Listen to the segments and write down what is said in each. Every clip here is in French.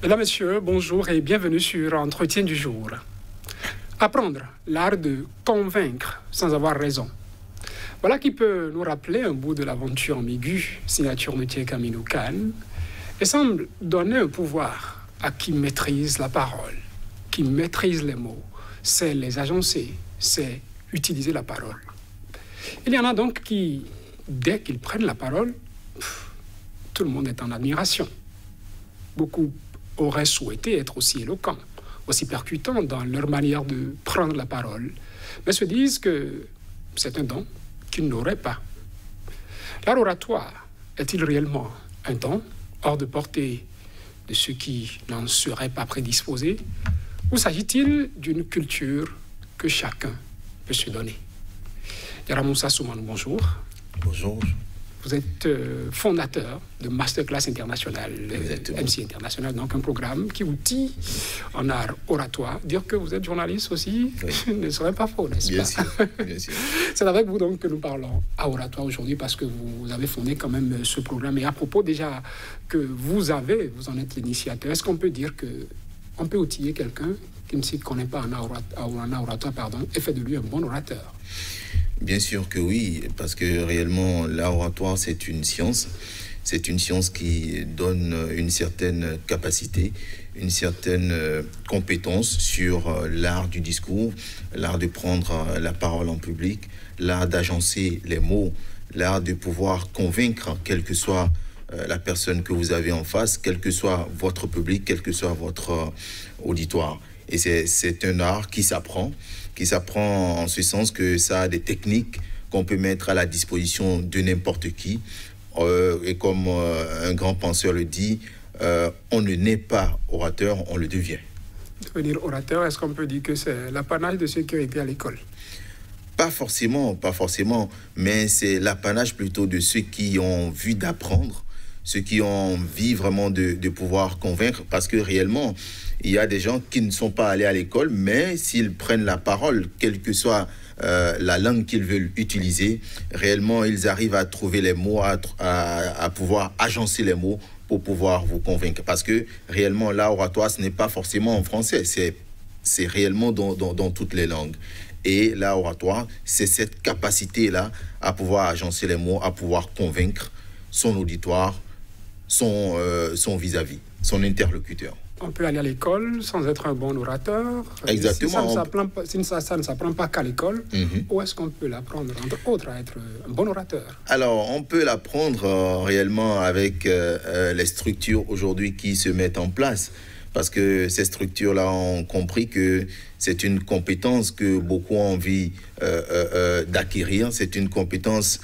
Mesdames, Messieurs, bonjour et bienvenue sur Entretien du jour. Apprendre l'art de convaincre sans avoir raison. Voilà qui peut nous rappeler un bout de l'aventure ambiguë, signature de Camino Khan, et semble donner un pouvoir à qui maîtrise la parole, qui maîtrise les mots, c'est les agencer, c'est utiliser la parole. Il y en a donc qui, dès qu'ils prennent la parole, tout le monde est en admiration. Beaucoup auraient souhaité être aussi éloquents, aussi percutants dans leur manière de prendre la parole, mais se disent que c'est un don qu'ils n'auraient pas. L'art oratoire est-il réellement un don hors de portée de ceux qui n'en seraient pas prédisposés, ou s'agit-il d'une culture que chacun peut se donner? Yara Moussa Soumane, bonjour. Bonjour. Vous êtes fondateur de Masterclass International, MC International, donc un programme qui outille en art oratoire. Dire que vous êtes journaliste aussi, oui, ne serait pas faux, n'est-ce pas? Bien sûr. C'est avec vous donc que nous parlons à oratoire aujourd'hui parce que vous avez fondé quand même ce programme. Et à propos déjà que vous en êtes l'initiateur, est-ce qu'on peut dire qu'on peut outiller quelqu'un qui ne s'y connaît pas en art oratoire, et fait de lui un bon orateur? Bien sûr que oui, parce que réellement, l'art oratoire, c'est une science. C'est une science qui donne une certaine capacité, une certaine compétence sur l'art du discours, l'art de prendre la parole en public, l'art d'agencer les mots, l'art de pouvoir convaincre, quelle que soit la personne que vous avez en face, quel que soit votre public, quel que soit votre auditoire. Et c'est un art qui s'apprend en ce sens que ça a des techniques qu'on peut mettre à la disposition de n'importe qui. Et comme un grand penseur le dit, on ne naît pas orateur, on le devient. Devenir orateur, est-ce qu'on peut dire que c'est l'apanage de ceux qui ont été à l'école? Pas forcément, mais c'est l'apanage plutôt de ceux qui ont envie d'apprendre, ceux qui ont envie vraiment de pouvoir convaincre, parce que réellement, il y a des gens qui ne sont pas allés à l'école, mais s'ils prennent la parole, quelle que soit la langue qu'ils veulent utiliser, réellement, ils arrivent à trouver les mots, à pouvoir agencer les mots pour pouvoir vous convaincre. Parce que réellement, l'art oratoire, ce n'est pas forcément en français, c'est réellement dans toutes les langues. Et l'art oratoire, c'est cette capacité-là à pouvoir agencer les mots, à pouvoir convaincre son auditoire, son vis-à-vis, son interlocuteur. On peut aller à l'école sans être un bon orateur. Exactement. Si ça ne s'apprend pas qu'à l'école, où est-ce qu'on peut l'apprendre, entre autres, à être un bon orateur? Alors, on peut l'apprendre réellement avec les structures aujourd'hui qui se mettent en place. Parce que ces structures-là ont compris que c'est une compétence que beaucoup ont envie d'acquérir. C'est une compétence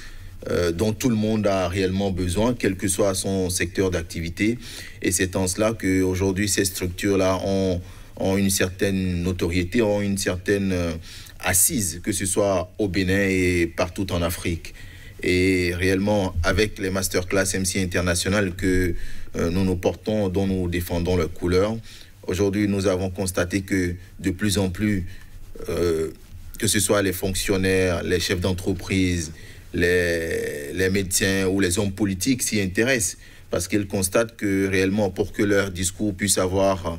dont tout le monde a réellement besoin, quel que soit son secteur d'activité. Et c'est en cela qu'aujourd'hui, ces structures-là ont une certaine notoriété, ont une certaine assise, que ce soit au Bénin et partout en Afrique. Et réellement, avec les masterclass MC International que nous portons, dont nous défendons leurs couleurs, aujourd'hui, nous avons constaté que de plus en plus, que ce soit les fonctionnaires, les chefs d'entreprise, les médecins ou les hommes politiques s'y intéressent parce qu'ils constatent que réellement, pour que leur discours puisse avoir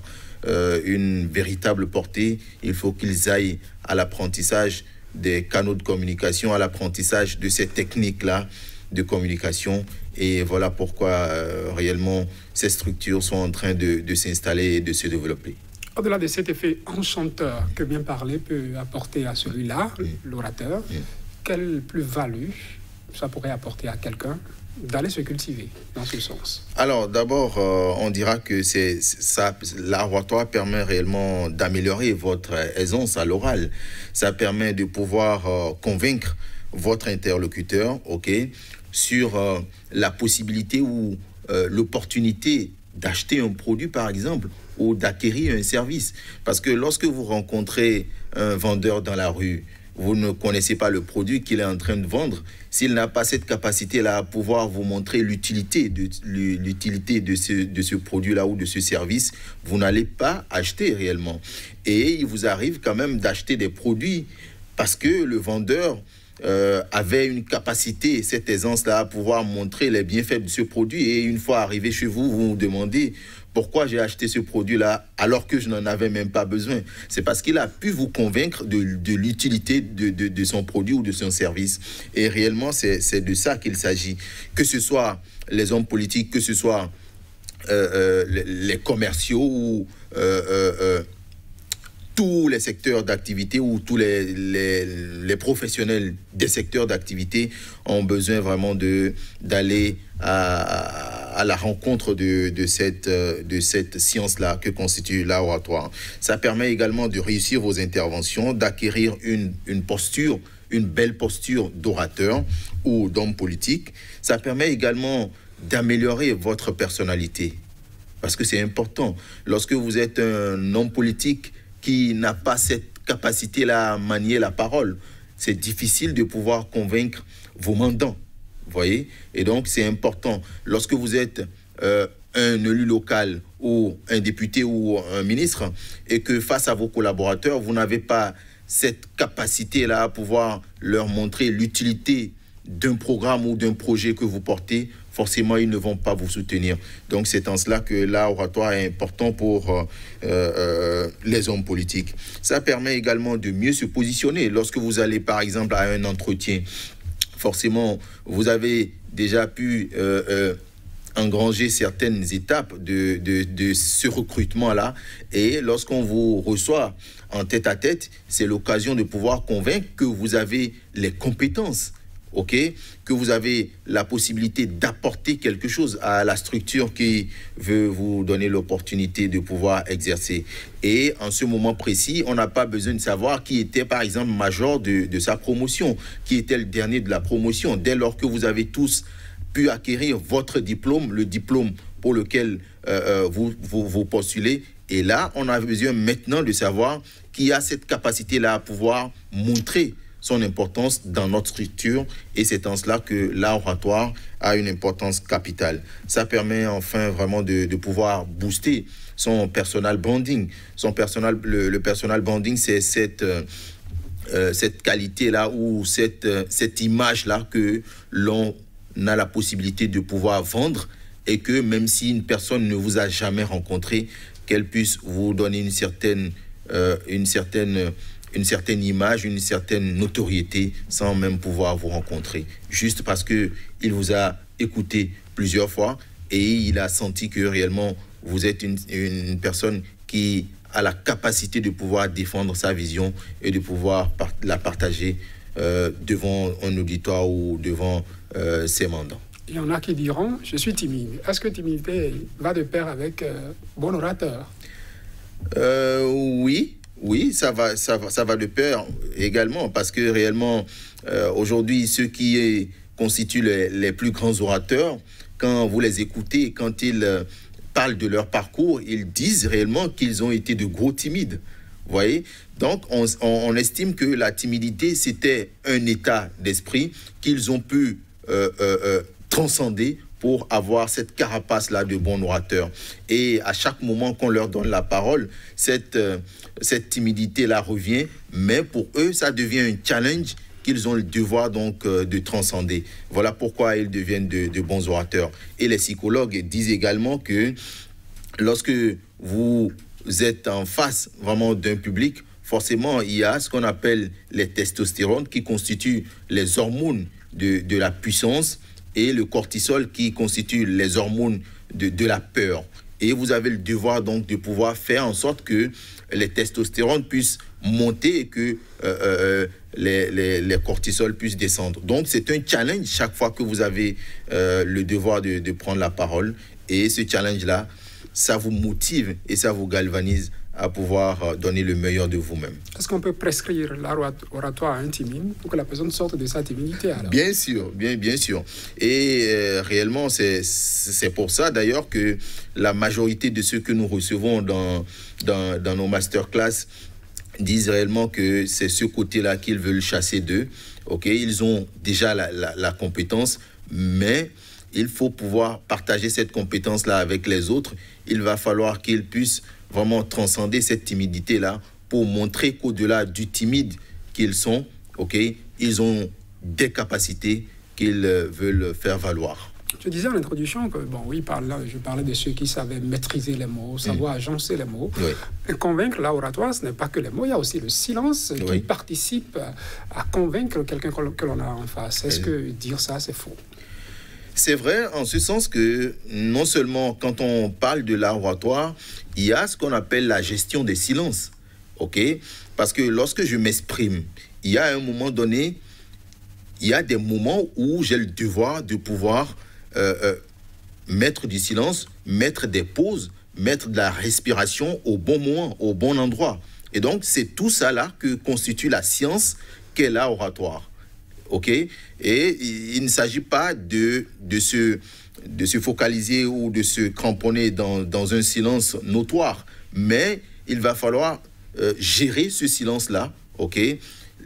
une véritable portée, il faut qu'ils aillent à l'apprentissage des canaux de communication, à l'apprentissage de ces techniques-là de communication. Et voilà pourquoi réellement ces structures sont en train de s'installer et de se développer. Au-delà de cet effet enchanteur que bien parler peut apporter à celui-là, l'orateur, quelle plus-value ça pourrait apporter à quelqu'un d'aller se cultiver dans ce sens? Alors d'abord, on dira que l'art oratoire permet réellement d'améliorer votre aisance à l'oral. Ça permet de pouvoir convaincre votre interlocuteur, sur la possibilité ou l'opportunité d'acheter un produit, par exemple, ou d'acquérir un service. Parce que lorsque vous rencontrez un vendeur dans la rue, vous ne connaissez pas le produit qu'il est en train de vendre. S'il n'a pas cette capacité-là à pouvoir vous montrer l'utilité de ce produit-là ou de ce service, vous n'allez pas acheter réellement. Et il vous arrive quand même d'acheter des produits parce que le vendeur avait une capacité, cette aisance-là, à pouvoir montrer les bienfaits de ce produit. Et une fois arrivé chez vous, vous vous demandez pourquoi j'ai acheté ce produit-là alors que je n'en avais même pas besoin. C'est parce qu'il a pu vous convaincre de l'utilité de son produit ou de son service. Et réellement, c'est de ça qu'il s'agit. Que ce soit les hommes politiques, que ce soit les commerciaux ou tous les secteurs d'activité ou tous les professionnels des secteurs d'activité ont besoin vraiment d'aller à la rencontre de cette science-là que constitue l'art oratoire. Ça permet également de réussir vos interventions, d'acquérir une posture, une belle posture d'orateur ou d'homme politique. Ça permet également d'améliorer votre personnalité. Parce que c'est important. Lorsque vous êtes un homme politique qui n'a pas cette capacité-là à manier la parole, c'est difficile de pouvoir convaincre vos mandants. Vous voyez? Et donc, c'est important. Lorsque vous êtes un élu local ou un député ou un ministre et que face à vos collaborateurs, vous n'avez pas cette capacité-là à pouvoir leur montrer l'utilité d'un programme ou d'un projet que vous portez, forcément, ils ne vont pas vous soutenir. Donc, c'est en cela que l'art oratoire est important pour les hommes politiques. Ça permet également de mieux se positionner. Lorsque vous allez, par exemple, à un entretien, forcément, vous avez déjà pu engranger certaines étapes de ce recrutement-là. Et lorsqu'on vous reçoit en tête-à-tête, c'est l'occasion de pouvoir convaincre que vous avez les compétences, que vous avez la possibilité d'apporter quelque chose à la structure qui veut vous donner l'opportunité de pouvoir exercer. Et en ce moment précis, on n'a pas besoin de savoir qui était, par exemple, major de sa promotion, qui était le dernier de la promotion. Dès lors que vous avez tous pu acquérir votre diplôme, le diplôme pour lequel vous postulez, et là, on a besoin maintenant de savoir qui a cette capacité-là à pouvoir montrer son importance dans notre structure, et c'est en cela que l'art oratoire a une importance capitale. Ça permet enfin vraiment de pouvoir booster son personal branding. Le personal branding, c'est cette qualité-là ou cette image-là que l'on a la possibilité de pouvoir vendre, et que même si une personne ne vous a jamais rencontré, qu'elle puisse vous donner une certaine image, une certaine notoriété sans même pouvoir vous rencontrer. Juste parce qu'il vous a écouté plusieurs fois et il a senti que réellement vous êtes une personne qui a la capacité de pouvoir défendre sa vision et de pouvoir la partager devant un auditoire ou devant ses mandants. Il y en a qui diront, je suis timide. Est-ce que timidité va de pair avec bon orateur? Oui, ça va de pair également, parce que réellement, aujourd'hui, ceux qui constituent les plus grands orateurs, quand vous les écoutez, quand ils parlent de leur parcours, ils disent réellement qu'ils ont été de gros timides. Vous voyez? Donc, on estime que la timidité, c'était un état d'esprit qu'ils ont pu transcender pour avoir cette carapace-là de bon orateur. Et à chaque moment qu'on leur donne la parole, cette timidité-là revient, mais pour eux, ça devient un challenge qu'ils ont le devoir donc de transcender. Voilà pourquoi ils deviennent de bons orateurs. Et les psychologues disent également que lorsque vous êtes en face vraiment d'un public, forcément, il y a ce qu'on appelle les testostérones qui constituent les hormones de la puissance, et le cortisol qui constitue les hormones de la peur. Et vous avez le devoir donc de pouvoir faire en sorte que les testostérones puissent monter et que les cortisols puissent descendre. Donc c'est un challenge chaque fois que vous avez le devoir de prendre la parole. Et ce challenge-là, ça vous motive et ça vous galvanise à pouvoir donner le meilleur de vous-même. Est-ce qu'on peut prescrire l'art oratoire à un timide pour que la personne sorte de sa timidité alors? Bien sûr, bien sûr. Et réellement, c'est pour ça d'ailleurs que la majorité de ceux que nous recevons dans nos masterclass disent réellement que c'est ce côté-là qu'ils veulent chasser d'eux. Ils ont déjà la compétence, mais il faut pouvoir partager cette compétence-là avec les autres. Il va falloir qu'ils puissent vraiment transcender cette timidité-là pour montrer qu'au-delà du timide qu'ils sont, ils ont des capacités qu'ils veulent faire valoir. Je disais en introduction que, bon, oui, je parlais de ceux qui savaient maîtriser les mots, savoir agencer les mots. Oui. Et convaincre, là, oratoire, ce n'est pas que les mots, il y a aussi le silence qui participe à convaincre quelqu'un que l'on a en face. Est-ce que dire ça, c'est faux? C'est vrai, en ce sens que non seulement quand on parle de l'art oratoire, il y a ce qu'on appelle la gestion des silences. OK? Parce que lorsque je m'exprime, il y a un moment donné, il y a des moments où j'ai le devoir de pouvoir mettre du silence, mettre des pauses, mettre de la respiration au bon moment, au bon endroit. Et donc, c'est tout ça là que constitue la science qu'est l'art oratoire. OK? Et il ne s'agit pas de se focaliser ou de se cramponner dans un silence notoire, mais il va falloir gérer ce silence-là. OK?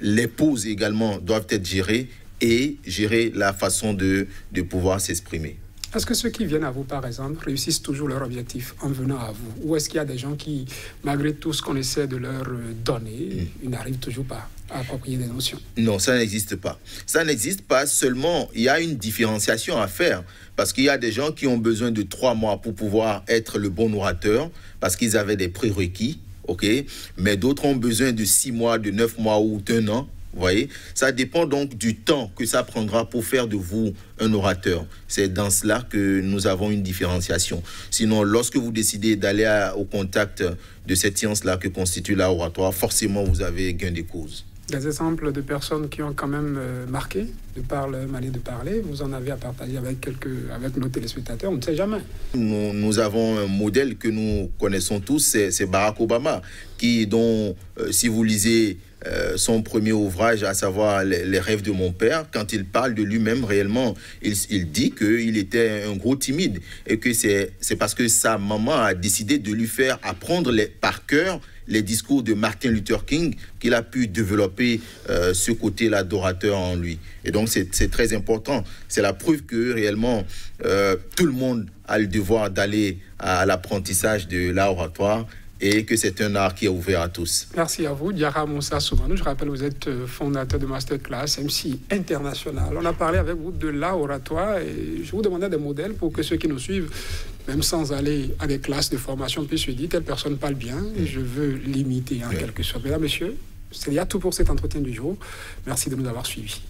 Les pauses également doivent être gérées et gérer la façon de pouvoir s'exprimer. Est-ce que ceux qui viennent à vous, par exemple, réussissent toujours leur objectif en venant à vous? Ou est-ce qu'il y a des gens qui, malgré tout ce qu'on essaie de leur donner, ils n'arrivent toujours pas à approprier des notions? Non, ça n'existe pas. Ça n'existe pas seulement. Il y a une différenciation à faire. Parce qu'il y a des gens qui ont besoin de 3 mois pour pouvoir être le bon orateur, parce qu'ils avaient des prérequis. OK? Mais d'autres ont besoin de 6 mois, de 9 mois ou d'1 an. Vous voyez, ça dépend donc du temps que ça prendra pour faire de vous un orateur. C'est dans cela que nous avons une différenciation. Sinon, lorsque vous décidez d'aller au contact de cette science-là que constitue l'art oratoire, forcément, vous avez gain de cause. Des exemples de personnes qui ont quand même marqué de par leur manière de parler, vous en avez à partager avec nos téléspectateurs, on ne sait jamais. Nous avons un modèle que nous connaissons tous, c'est Barack Obama, dont si vous lisez son premier ouvrage, à savoir Les rêves de mon père, quand il parle de lui-même réellement, il dit qu'il était un gros timide et que c'est parce que sa maman a décidé de lui faire apprendre par cœur les discours de Martin Luther King qu'il a pu développer ce côté-là d'orateur en lui. Et donc c'est très important. C'est la preuve que réellement tout le monde a le devoir d'aller à l'apprentissage de l'art oratoire et que c'est un art qui est ouvert à tous. Merci à vous, Diarra Moussa Soumanou. Je rappelle, vous êtes fondateur de Masterclass, MC International. On a parlé avec vous de l'art oratoire et je vous demandais des modèles pour que ceux qui nous suivent, même sans aller à des classes de formation, puissent se dire, telle personne parle bien et je veux l'imiter en quelque sorte. Mesdames, messieurs, c'est tout pour cet entretien du jour. Merci de nous avoir suivis.